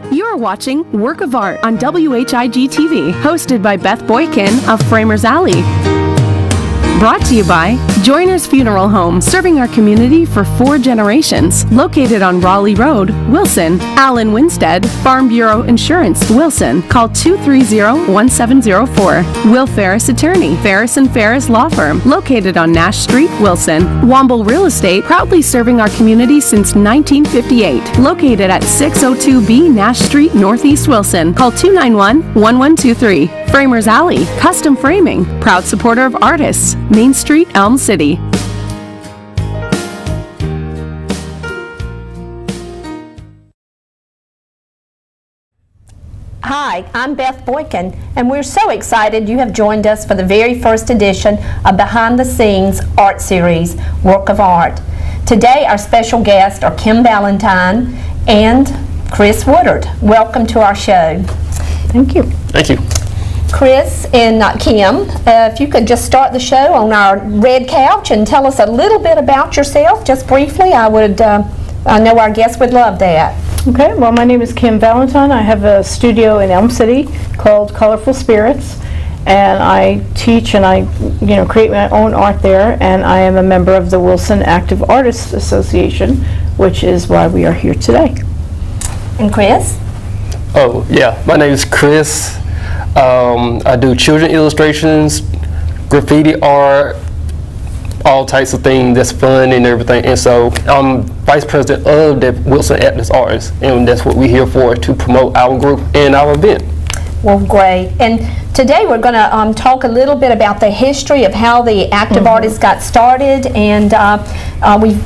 You're watching Work of Art on WHIG TV, hosted by Beth Boykin of Framers Alley. Brought to you by Joyner's Funeral Home, serving our community for 4 generations. Located on Raleigh Road, Wilson. Allen Winstead, Farm Bureau Insurance, Wilson. Call 230-1704. Will Ferris Attorney, Ferris & Ferris Law Firm, located on Nash Street, Wilson. Womble Real Estate, proudly serving our community since 1958. Located at 602B Nash Street, Northeast Wilson. Call 291-1123. Framers Alley, custom framing, proud supporter of artists. Main Street, Elm City. Hi, I'm Beth Boykin, and we're so excited you have joined us for the very first edition of Behind the Scenes Art Series, Work of Art. Today, our special guests are Kim Valentine and Chris Woodard. Welcome to our show. Thank you. Thank you. Chris and Kim, if you could just start the show on our red couch and tell us a little bit about yourself, just briefly. I know our guests would love that. Okay, well, my name is Kim Valentine. I have a studio in Elm City called Colorful Spirits, and I teach and I create my own art there, and I am a member of the Wilson Active Artists Association, which is why we are here today. And Chris? Oh, yeah, my name is Chris. I do children illustrations, graffiti art, all types of things that's fun and everything. And so I'm vice president of the Wilson Active Artists, and that's what we're here for, to promote our group and our event. Well, great. And today we're going to talk a little bit about the history of how the Active Artists got started, and we've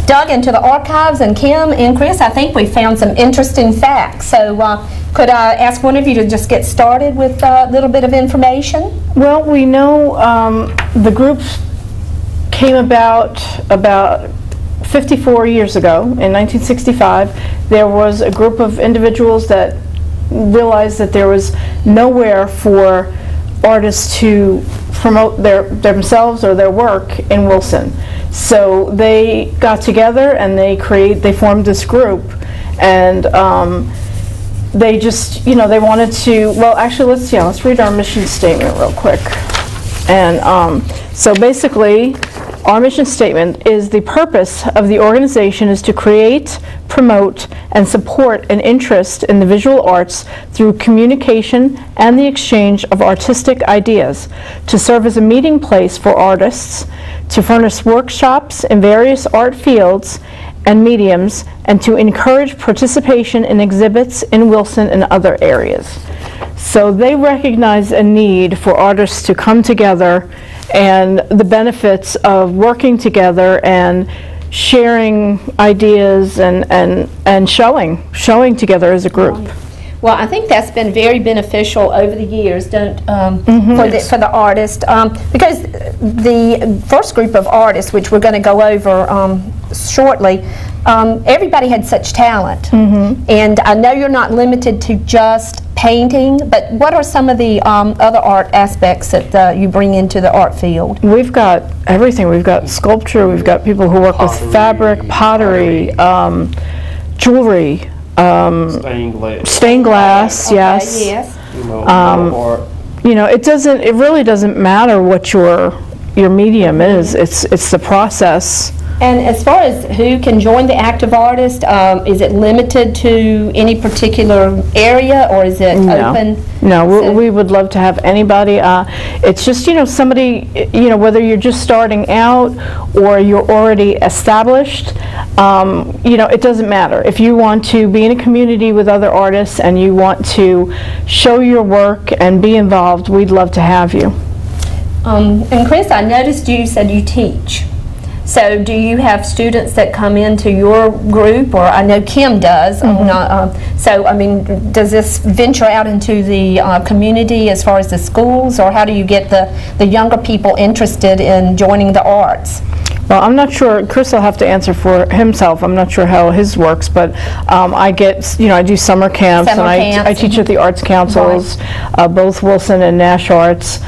dug into the archives, and Kim and Chris, I think we found some interesting facts. So could I ask one of you to just get started with a little bit of information? Well, we know the group came about 54 years ago, in 1965. There was a group of individuals that realized that there was nowhere for artists to promote themselves or their work in Wilson. So they got together and they formed this group, and they just, they wanted to, well, actually, let's read our mission statement real quick. And so basically, our mission statement is: the purpose of the organization is to create, promote, and support an interest in the visual arts through communication and the exchange of artistic ideas, to serve as a meeting place for artists, to furnish workshops in various art fields and mediums, and to encourage participation in exhibits in Wilson and other areas. So they recognize a need for artists to come together, and the benefits of working together and sharing ideas and showing together as a group. Well, I think that's been very beneficial over the years, for the artist, because the first group of artists, which we're going to go over shortly, everybody had such talent. And I know you're not limited to just painting, but what are some of the other art aspects that you bring into the art field? We've got everything. We've got sculpture, we've got people who work with fabric, pottery, jewelry, stained glass, Okay, yes. Yes. It really doesn't matter what your medium is. It's the process. And as far as who can join the Active Artist, is it limited to any particular area, or is it open? No, we would love to have anybody. It's just, somebody, whether you're just starting out or you're already established, it doesn't matter. If you want to be in a community with other artists and you want to show your work and be involved, we'd love to have you. And Chris, I noticed you said you teach. So do you have students that come into your group, or I know Kim does? So, I mean, does this venture out into the community as far as the schools, or how do you get the younger people interested in joining the arts? Well, I'm not sure. Chris will have to answer for himself. I'm not sure how his works, but I do summer camps, and I teach at the arts councils, both Wilson and Nash Arts.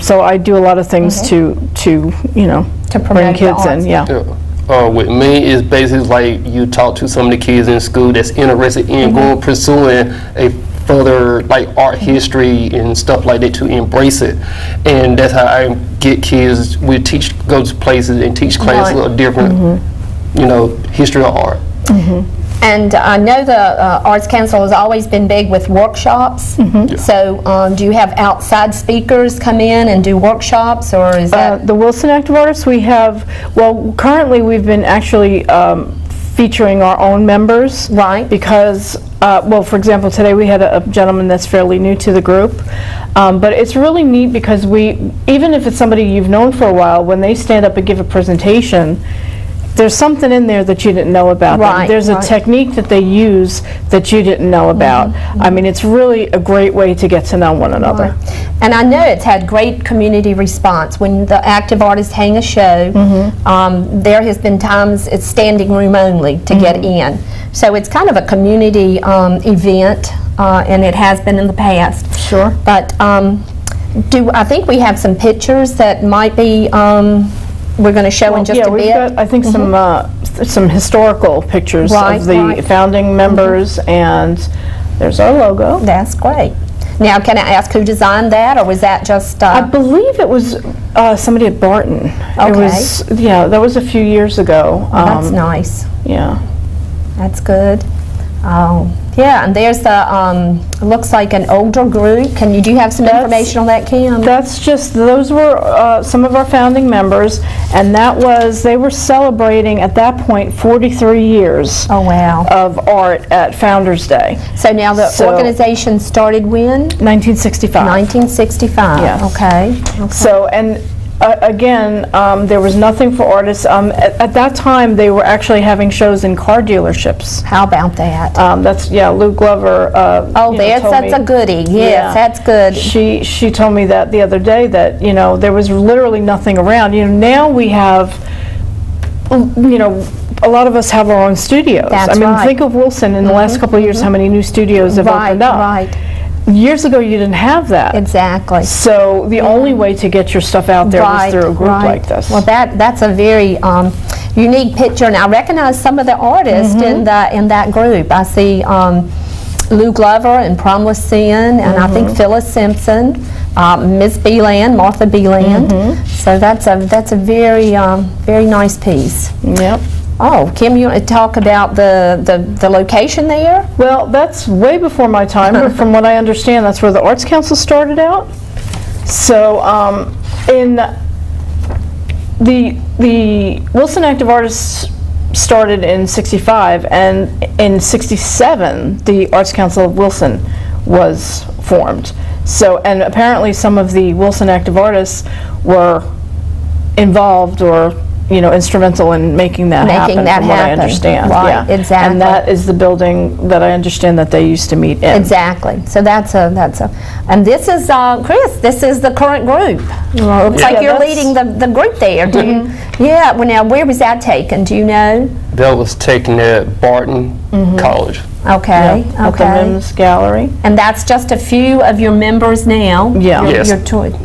So I do a lot of things to bring kids in. Yeah. with me is basically like you talk to some of the kids in school that's interested in going pursuing a further like art history and stuff like that to embrace it, and that's how I get kids. We go to places and teach classes of different, you know, history of art. And I know the Arts Council has always been big with workshops. So do you have outside speakers come in and do workshops, or is that? The Wilson Active Artists, we have, well, currently we've been actually featuring our own members. Right. Because, well, for example, today we had a gentleman that's fairly new to the group. But it's really neat because even if it's somebody you've known for a while, when they stand up and give a presentation, there's something in there that you didn't know about. Right, There's a technique that they use that you didn't know about. I mean, it's really a great way to get to know one another. And I know it's had great community response. When the active artists hang a show, there has been times it's standing room only to get in. So it's kind of a community event, and it has been in the past. Sure. But I think we have some pictures that might be we're going to show in just a bit. We've got, I think, some historical pictures of the founding members, and there's our logo. That's great. Now, can I ask who designed that, or was that just? I believe it was somebody at Barton. Okay. It was, yeah, that was a few years ago. That's nice. Yeah. That's good. Yeah, and there's the, looks like an older group. Do you have some information on that, Kim? That's just, those were some of our founding members, and they were celebrating at that point 43 years Oh, wow. of art at Founders Day. So now the organization started when? 1965. 1965. Yes. Okay. So, and again, there was nothing for artists. At that time, they were actually having shows in car dealerships. How about that? That's, yeah, Lou Glover. That's a goodie. Yes, that's good. She told me that the other day, that, you know, there was literally nothing around. You know, now we have, you know, a lot of us have our own studios. That's I mean, right. think of Wilson in the last couple of years, how many new studios have opened up. Right. Years ago, you didn't have that. Exactly. So the only way to get your stuff out there was through a group like this. Well, that's a very unique picture, and I recognize some of the artists in that group. I see Lou Glover and Pramla Sen, and I think Phyllis Simpson, Ms. Beeland, Martha Beeland. So that's a very very nice piece. Yep. Oh, Kim, you want to talk about the location there? Well, that's way before my time, but from what I understand, that's where the Arts Council started out. So, in the Wilson Active Artists started in '65, and in '67, the Arts Council of Wilson was formed. So, and apparently some of the Wilson Active Artists were involved or, you know, instrumental in making that happen, from what I understand. Right, yeah. exactly. And that is the building that I understand that they used to meet in. Exactly. So that's a, and this is, Chris, this is the current group. Well, looks like you're leading the group there. Do you, yeah, well now, where was that taken? Do you know? That was taken at Barton College. Okay, At the Mims Gallery. And that's just a few of your members now? Yeah. Yes.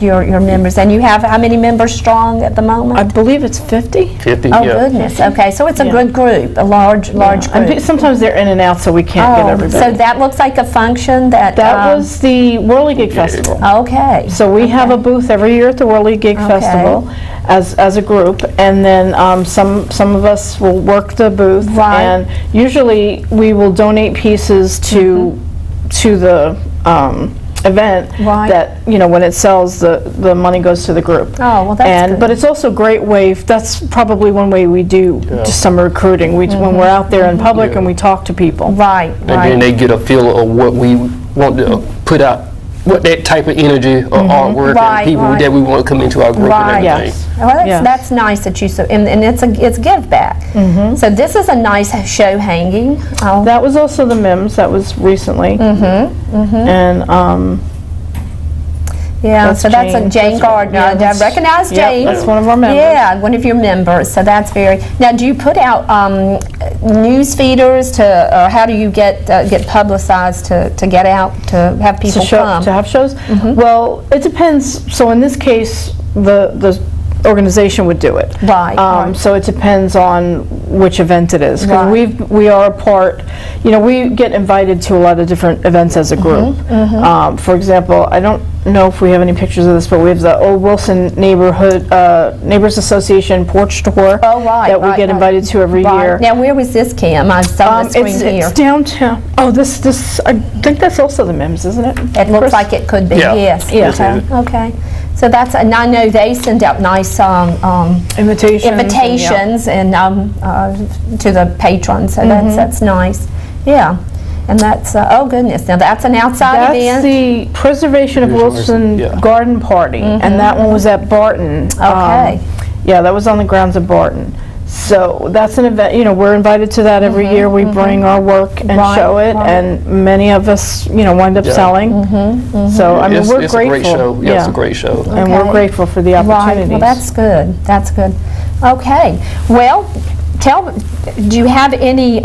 Your members. And you have how many members strong at the moment? I believe it's 50. 50, Oh, yeah. goodness. Okay, so it's a good group, a large group. And sometimes they're in and out, so we can't get everybody. So that looks like a function that... That was the Whirligig Festival. Okay. So we have a booth every year at the Whirligig Festival as a group, and then some of us will work the booth, and usually we will donate pieces to the event that, you know, when it sells, the money goes to the group. Oh, well, that's good. But it's also a great way, that's probably one way we do just some recruiting, when we're out there in public and we talk to people. Right, And then they get a feel of what we want to put out, what that type of energy or artwork and people that we want to come into our group and everything. Yes. Well, that's nice that you, and it's give back. So this is a nice show hanging. That was also the Mims, that was recently. And yeah, so that's a Jane Gardner. I recognize Jane. That's one of our members. Yeah, one of your members. So that's very. Now, do you put out news feeders or how do you get publicized to get out to have people come? To have shows? Well, it depends. So in this case, the organization would do it. Right, right. So it depends on which event it is. Because Right. we are a part, you know, we get invited to a lot of different events as a group. For example, I don't know if we have any pictures of this, but we have the Old Wilson Neighbors Association porch tour that we get invited to every year. Now, where was this, Kim? I saw the screen here. It's downtown. Oh, this I think that's also the MIMS, isn't it? It looks like it could be, Yeah. yes. Yes, Okay. it is. Okay. So that's, and I know they send out nice invitations and to the patrons, so that's nice. Yeah. And that's, oh goodness, now that's an outside event? That's the Preservation of Wilson Yeah. Garden Party, and that one was at Barton. Okay. Yeah, that was on the grounds of Barton. So that's an event, you know, we're invited to that every year. We bring our work and show it, and many of us, you know, wind up selling. So, I mean, we're it's grateful. a great show. Yeah, it's a great show. And we're grateful for the opportunities. Right, well that's good, that's good. Okay, well, do you have any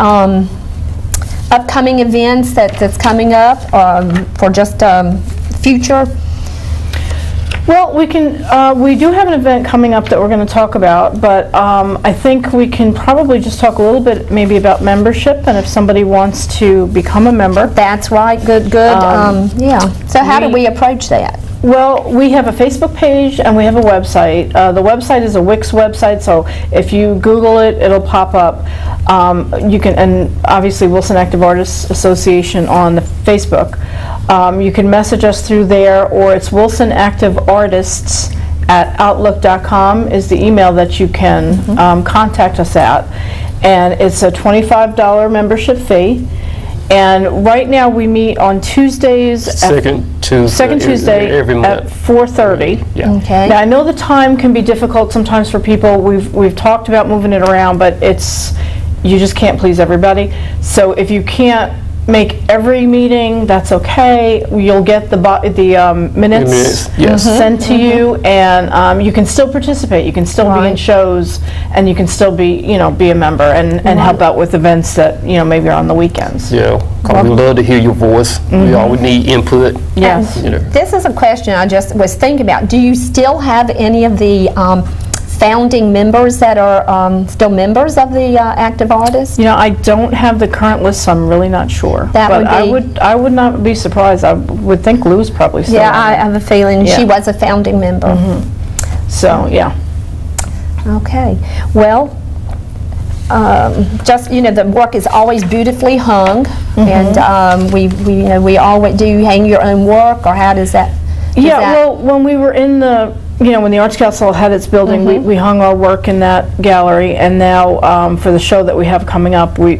upcoming events that's coming up for just future? Well, we do have an event coming up that we're going to talk about, but I think we can probably just talk a little bit maybe about membership, and if somebody wants to become a member. That's right, good, yeah. So how do we approach that? Well, we have a Facebook page and we have a website. The website is a Wix website, so if you Google it, it'll pop up. You can, and obviously Wilson Active Artists Association on the Facebook. You can message us through there, or it's wilsonactiveartists@outlook.com is the email that you can contact us at. And it's a $25 membership fee. And right now we meet on Tuesdays. Second Tuesday every month at 4:30. Yeah. Okay. Now I know the time can be difficult sometimes for people. We've talked about moving it around, but you just can't please everybody. So if you can't make every meeting, that's okay. You'll get the minutes Yes. sent to you, and you can still participate. You can still be in shows, and you can still be a member and help out with events that maybe are on the weekends. Yeah, 'cause we love to hear your voice. We always need input. Yes. You know. This is a question I just was thinking about. Do you still have any of the founding members that are still members of the Active Artists? I don't have the current list, so I'm really not sure. That but would be, I would not be surprised. I would think Lou's probably still. Yeah, I have a feeling she Yeah. was a founding member. So yeah. Okay. Well, just the work is always beautifully hung, and we always do. You hang your own work, or how does that? Well, when we were in the when the Arts Council had its building, we hung our work in that gallery, and now for the show that we have coming up, we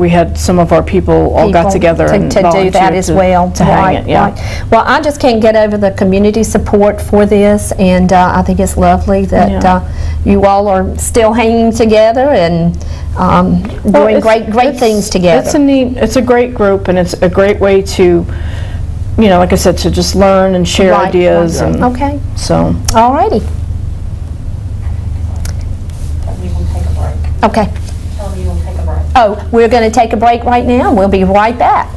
had some of our people all got together and to do that as well. To hang it. Yeah. Right. Well, I just can't get over the community support for this, and I think it's lovely that you all are still hanging together and doing great things together. It's a great group, and it's a great way to, like I said, to just learn and share ideas. And okay. So. All righty. We will take a break. Okay. Tell me you'll take a break. Oh, we're going to take a break right now. We'll be right back.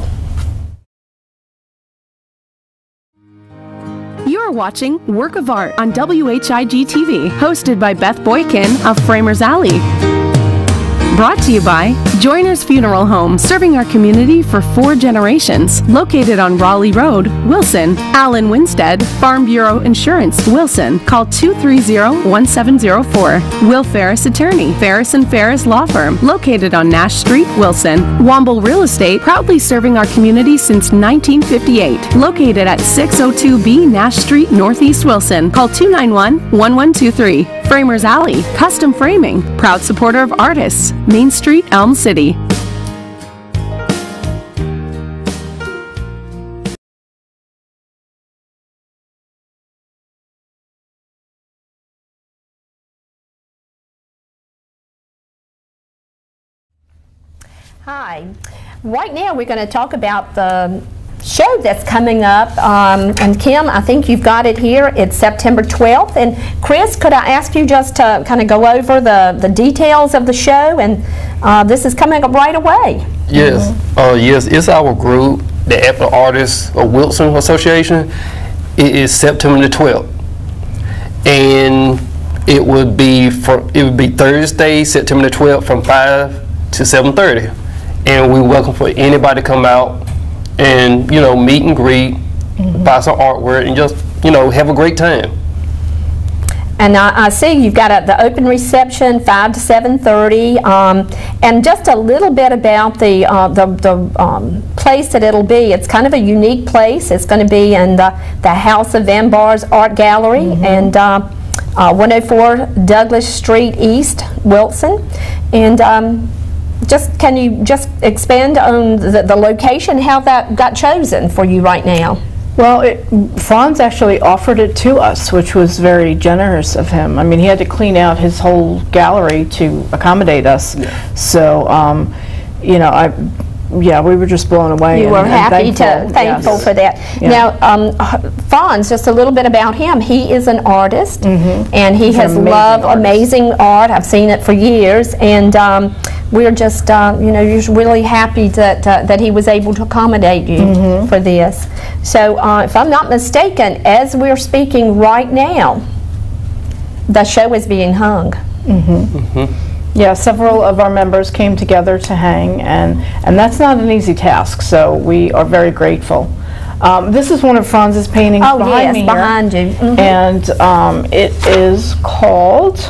You're watching Work of Art on WHIG-TV, hosted by Beth Boykin of Framers Alley. Brought to you by Joyner's Funeral Home, serving our community for 4 generations. Located on Raleigh Road, Wilson. Allen Winstead, Farm Bureau Insurance, Wilson. Call 230-1704. Will Ferris Attorney, Ferris & Ferris Law Firm. Located on Nash Street, Wilson. Womble Real Estate, proudly serving our community since 1958. Located at 602B Nash Street, Northeast Wilson. Call 291-1123. Framers Alley, custom framing, proud supporter of artists, Main Street, Elm City. Hi. Right now we're going to talk about the show that's coming up, and Kim, I think you've got it here. It's September 12th, and Chris, could I ask you just to kind of go over the details of the show, and this is coming up right away. Yes, yes, it's our group, the Active Artists of Wilson Association. It is September the 12th, and It would be Thursday, September the 12th, from 5 to 7:30, and we welcome for anybody to come out and meet and greet, buy some artwork, and just have a great time. And I see you've got the open reception, 5 to 7:30, and just a little bit about the place that it'll be. It's kind of a unique place. It's going to be in the House of Vanbar's Art Gallery, and 104 Douglas Street East, Wilson. And can you just expand on the location, how that got chosen for you right now? Well, Franz actually offered it to us, which was very generous of him. I mean, he had to clean out his whole gallery to accommodate us. Yeah. So, we were just blown away. You were thankful for that. Yeah. Now, Franz, just a little bit about him. He is an artist, and he has loved amazing art. I've seen it for years, and we're just, just really happy that he was able to accommodate you for this. So, if I'm not mistaken, as we're speaking right now, the show is being hung. Yeah, several of our members came together to hang, and that's not an easy task, so we are very grateful. This is one of Franz's paintings behind me here. Behind you. And it is called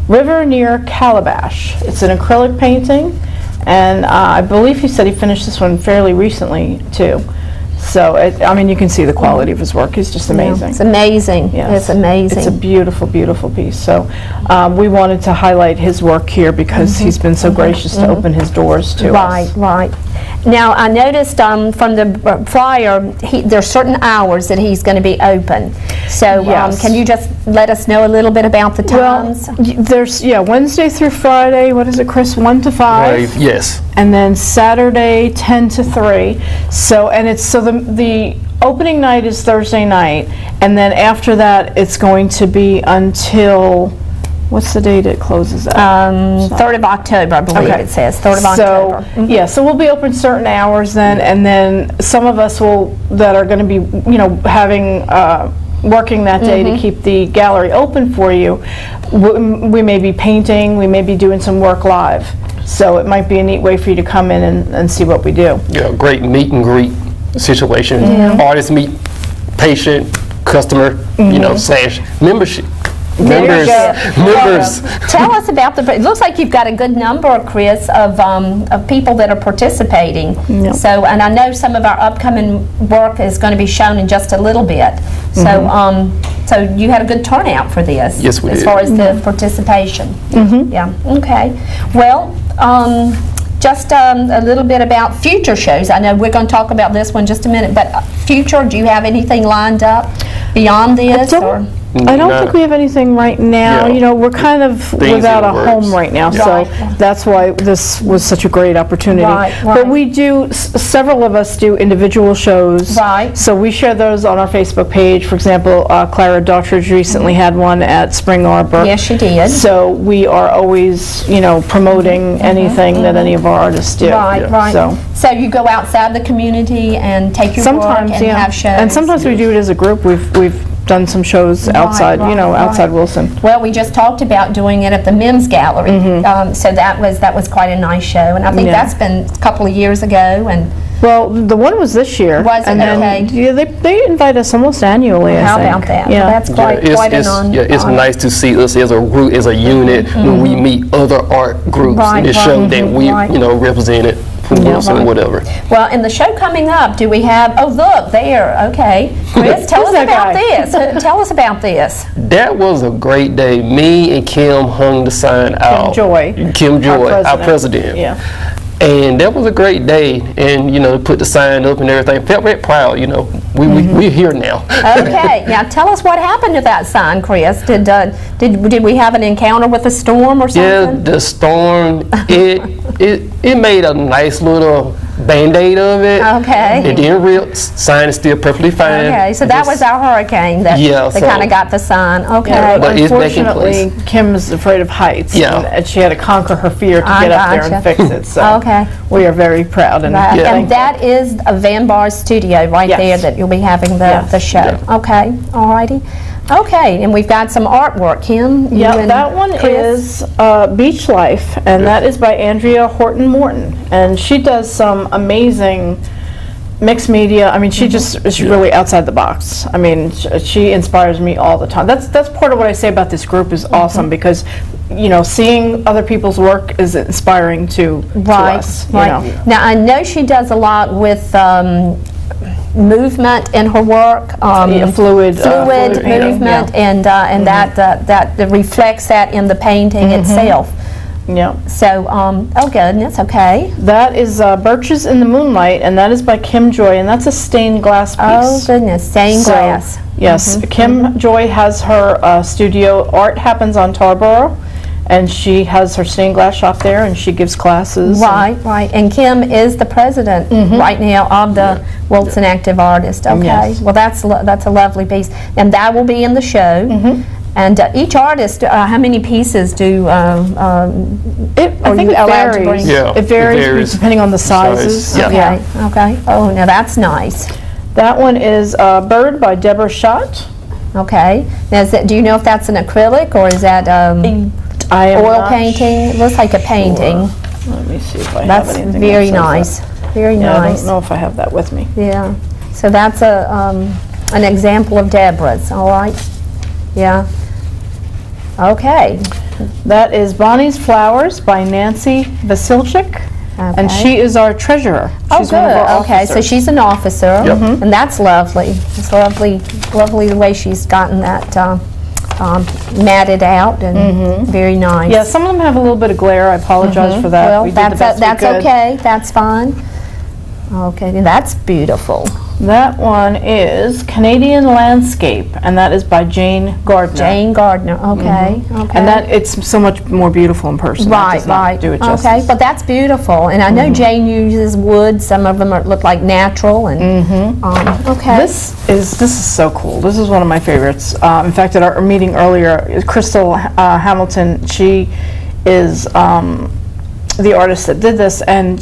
River Near Calabash. It's an acrylic painting, and I believe he said he finished this one fairly recently, too. So, I mean, you can see the quality of his work. He's just amazing. It's amazing. Yes. It's amazing. It's a beautiful, beautiful piece. So, we wanted to highlight his work here because he's been so gracious to open his doors to us. Right. Now, I noticed from the flyer, there's certain hours that he's going to be open. So, can you just let us know a little bit about the times? Well, there's, Wednesday through Friday, what is it, Chris, 1 to 5? Yes. And then Saturday, 10 to 3. So, and it's, so the opening night is Thursday night, and then after that, it's going to be until, what's the date it closes at? 3rd of October, I believe it says, 3rd of October. Yeah, so we'll be open certain hours then, and then some of us that are going to be, having, working that day to keep the gallery open for you, we may be painting, we may be doing some work live. So it might be a neat way for you to come in and see what we do. Yeah, great meet and greet situation. Artist meet patient, customer, slash membership. Members. Tell us about it looks like you've got a good number, Chris, of people that are participating. Yep. So, and I know some of our upcoming work is going to be shown in just a little bit. So, so you had a good turnout for this. Yes, we did. As far as the participation. Yeah. Okay. Well, just a little bit about future shows. I know we're going to talk about this one in just a minute, but future, do you have anything lined up beyond this? I don't think we have anything right now. We're kind of without a home right now, so that's why this was such a great opportunity. But we do, several of us do individual shows. So we share those on our Facebook page. For example, Clara Daughtridge recently had one at Spring Arbor. Yes, she did. So we are always, promoting anything that any of our artists do. So you go outside the community and take your work and have shows. And sometimes we do it as a group. We've done some shows outside, outside Wilson. Well, we just talked about doing it at the Mims Gallery, so that was quite a nice show, and I think that's been a couple of years ago. And well, the one was this year. Was it? Okay. They invite us almost annually. How about that? Yeah, that's quite an honor. Yeah, it's nice to see us as a group, as a unit, when we meet other art groups and it shows that we, represented. Whatever. Well, in the show coming up, do we have? Oh, look there. Okay, Chris, tell us about this. Tell us about this. That was a great day. Me and Kim hung the sign out. Kim Joy, our president. Yeah. And that was a great day, and put the sign up and everything. Felt very proud. We're here now. Okay, now tell us what happened to that sign, Chris. Did we have an encounter with a storm or something? Yeah, the storm. It made a nice little Band-Aid of it. Okay. It didn't rip. Sign is still perfectly fine. Okay, so that was our hurricane that kind of got the sign. Okay. Yeah, but unfortunately, Kim's afraid of heights. Yeah. And she had to conquer her fear to get up there and fix it. So we are very proud. And that is a Vanbar studio right there that you'll be having the show. Okay. All righty. Okay, and we've got some artwork. Kim, you Yeah, and that one Chris? is Beach Life, and that is by Andrea Horton Morton. And she does some amazing mixed media. I mean, she just is really outside the box. I mean, she inspires me all the time. That's part of what I say about this group is awesome, because, you know, seeing other people's work is inspiring to us. You know. Now, I know she does a lot with movement in her work, fluid painting, movement, and that reflects that in the painting itself. Yeah. So, oh goodness, okay. That is Birches in the Moonlight, and that is by Kim Joy, and that's a stained glass piece. Oh goodness, stained glass. Yes, Kim Joy has her studio. Art happens on Tarboro, and she has her stained glass shop there, and she gives classes. Right, right. And Kim is the president right now of the Wilson Active Artists. Okay. Yes. Well, that's a lovely piece, and that will be in the show. And each artist, how many pieces do I think it varies. Yeah, it varies depending on the sizes. Yeah. Okay, okay. Oh, now that's nice. That one is Bird by Deborah Schott. Okay. Now, do you know if that's an acrylic or is that I am oil not painting? It looks like a painting. Let me see if I That's have anything. very that says nice. that. Very Yeah, I nice. don't know if I have that with me. Yeah. So that's an example of Deborah's. All right. Yeah. Okay. That is Bonnie's Flowers by Nancy Vasilchik, and she is our treasurer. She's Oh, one of good. our Okay, so officers. she's an officer, Yep. and that's lovely. It's lovely, lovely the way she's gotten that matted out and very nice. Yeah, some of them have a little bit of glare. I apologize for that. Well, We did the best we that's could. okay. That's fine. Okay, that's beautiful. That one is Canadian Landscape, and that is by Jane Gardner. Jane Gardner. Okay. Okay. And that it's so much more beautiful in person. That Right, does not right. do it justice. Okay, but that's beautiful. And I know Jane uses wood. Some of them look like natural. And okay. This is so cool. This is one of my favorites. In fact, at our meeting earlier, Crystal Hamilton, she is the artist that did this, and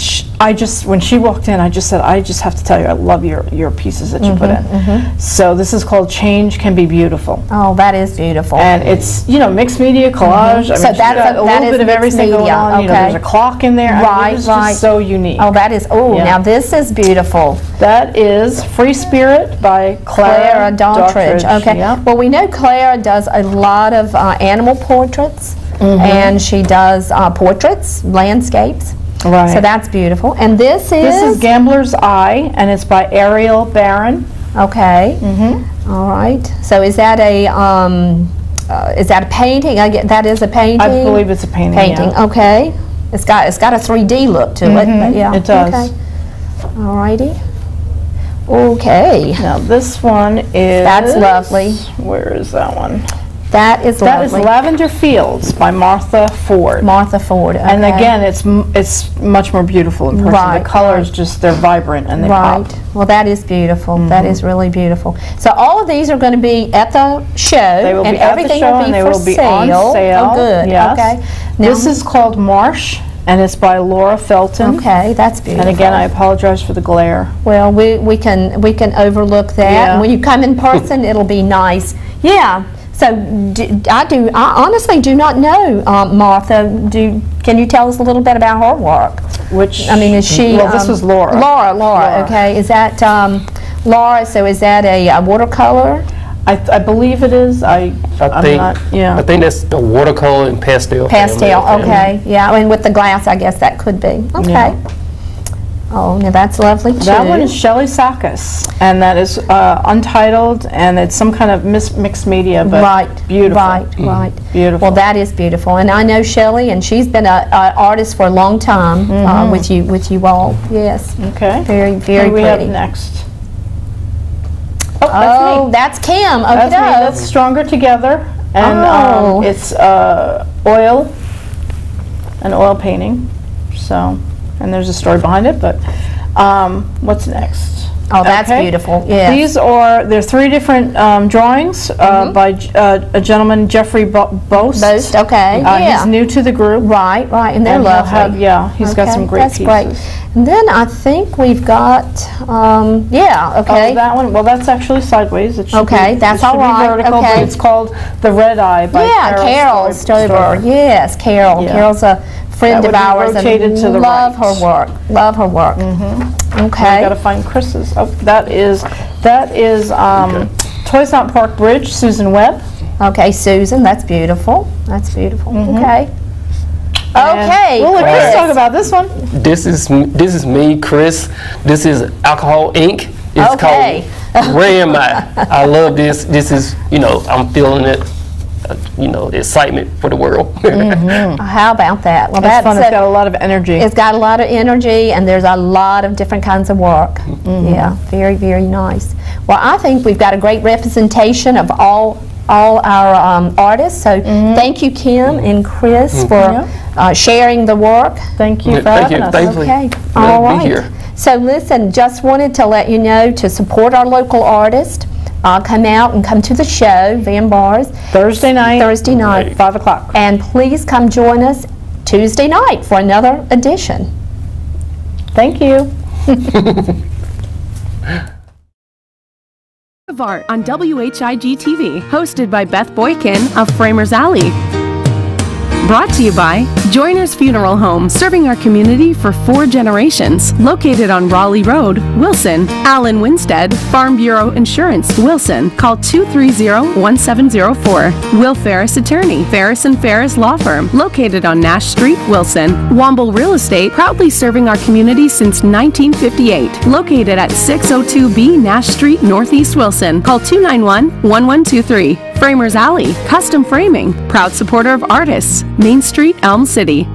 when she walked in, I just said, I just have to tell you, I love your pieces that you put in. So this is called Change Can Be Beautiful. Oh, that is beautiful. And it's, you know, mixed media, collage. I mean, So she's that's got a that little is bit of mixed everything going media, on. You know, okay. there's a clock in there. I mean, Right, it is right. just so unique. Oh, that is, Yeah. now this is beautiful. That is Free Spirit by Clara Daughtridge. Okay. Yeah. Well, we know Clara does a lot of animal portraits, and she does portraits, landscapes. Right. So that's beautiful. And this This is Gambler's Eye, and it's by Ariel Barron. okay. All right. So is that a painting? That is a painting. I believe it's a painting. Painting. Yeah. Okay. It's got a 3D look to it. But yeah. It does. Okay. All righty. Okay. Now this one is. That's lovely. Where is that one? That is That is lovely. Lavender Fields by Martha Ford. Martha Ford. Okay. And again, it's much more beautiful in person. Right, The colors just, they're vibrant and they Right. pop. Well, that is beautiful. That is really beautiful. So all of these are going to be at the show, They will and be at the everything show will be and they for will be sale. on sale. Oh, good. Yes. Okay. Now, This is called Marsh, and it's by Laura Felton. okay. That's beautiful. And again, I apologize for the glare. well, we can overlook that. Yeah. And when you come in person, it'll be nice. Yeah. So I honestly do not know, Martha. Can you tell us a little bit about her work? Which, I mean, is she? Well, this was Laura. Laura. Okay. Is that Laura? So is that a watercolor? I believe it is. I'm not, yeah. I think that's the watercolor and pastel. Pastel. family. Okay. Yeah. And with the glass, I guess that could be. Okay. Yeah. Oh, now that's lovely too. That one is Shelley Sakis, and that is untitled, and it's some kind of mixed media, but right. beautiful. Right. Beautiful. Well, that is beautiful, and I know Shelley, and she's been an artist for a long time with you all. Yes. Okay. Very, very Who do we have pretty. next? Oh, that's Kim. Okay. That's me. That's Stronger Together, and Oh. it's an oil painting. So, and there's a story behind it, but What's next? Oh, that's Okay. beautiful, yeah. There's 3 different drawings by a gentleman, Jeffrey Boast. Boast, okay, yeah. He's new to the group. Right, and they're And he'll lovely. have- he's got some great that's pieces. Great. And then I think we've got, okay. Oh, that one, well, that's actually sideways. It should Okay, be, that's it should all right, be vertical, okay. but it's called The Red Eye by Carol Stover. Yes, Carol. Yeah. Carol's a friend That of would be ours rotated and to the love right. her work. Love her work. I Okay. gotta find Chris's. Oh, that is Toys Not Park Bridge, Susan Webb. Okay, Susan, that's beautiful. That's beautiful. Okay. And Okay, we'll let Chris Chris. talk about this one. This is me, Chris. This is Alcohol Inc. It's Okay. called Where Am I? I love this. This is, I'm feeling it, excitement for the world. How about that? Well, That's fun. It's a- got a lot of energy. It's got a lot of energy, and there's a lot of different kinds of work. Yeah, very, very nice. Well, I think we've got a great representation of all our artists. So thank you, Kim and Chris, for sharing the work. Thank you for Thank you. having us. Thankfully, Okay, glad all to be right. here. So listen, just wanted to let you know to support our local artist. Come out and come to the show, Van Bars, Thursday night. 5 o'clock. And please come join us Tuesday night for another edition. Thank you. of Art on WHIG-TV, hosted by Beth Boykin of Framers Alley. Brought to you by Joyner's Funeral Home, serving our community for 4 generations. Located on Raleigh Road, Wilson. Allen Winstead, Farm Bureau Insurance, Wilson. Call 230-1704. Will Ferris Attorney, Ferris & Ferris Law Firm, located on Nash Street, Wilson. Womble Real Estate, proudly serving our community since 1958. Located at 602B Nash Street, Northeast Wilson. Call 291-1123. Framers Alley, custom framing, proud supporter of artists, Main Street, Elm City.